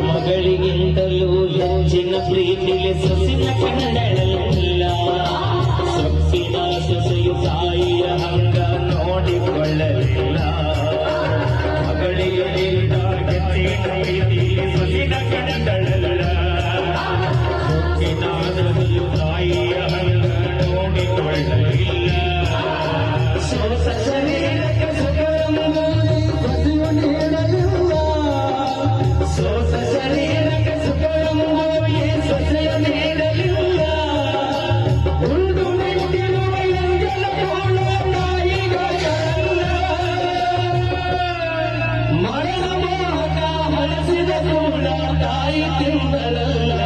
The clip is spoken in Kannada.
ಮಗಳಿಗಿಂತಲೂ ಹೆಚ್ಚಿನ ಪ್ರೀತಿಗೆ ಸೊಸಿನ ಕಂಡಳಲ್ಲ. ಸೊಪ್ಪಿನ ಸೊಸೆಯು ತಾಯಿಯ ಹಂಗ ನೋಡಿಕೊಳ್ಳಲಿಲ್ಲ. ಮಗಳಿಗಿಂತ ಹೆಚ್ಚಿನ ಪ್ರೀತಿಗೆ ಸೊಸಿನ ಕಂಡಳಲ್ಲ. ಸೊಪ್ಪಿನ ಸೊಸೆಯು ತಾಯಿಯ ಹಂಗ ನೋಡಿಕೊಳ್ಳಲಿಲ್ಲ. ಸೊಸ ಶರೀರಕ್ಕೆ ಸುಖವೆಂಬುದು ಸೊಸೆಯು ನೀಡಲಿಲ್ಲ. ಸೊಸ ಶರೀರಕ್ಕೆ ಸುಖವೆಂಬುದು ಈ ಸೊಸೆಯು ನೀಡಲಿಲ್ಲ. ಉಂಡು ನಿಂತಿರುವ ಎಂಜಲ ಕೂಡ ತಾಯಿಗಳಲ್ಲ. ಮರಣ ಮೋಹಕ ಹಲಸಿದ ಕೂಡ ತಾಯಿ ತಿಂದಳಲ್ಲ.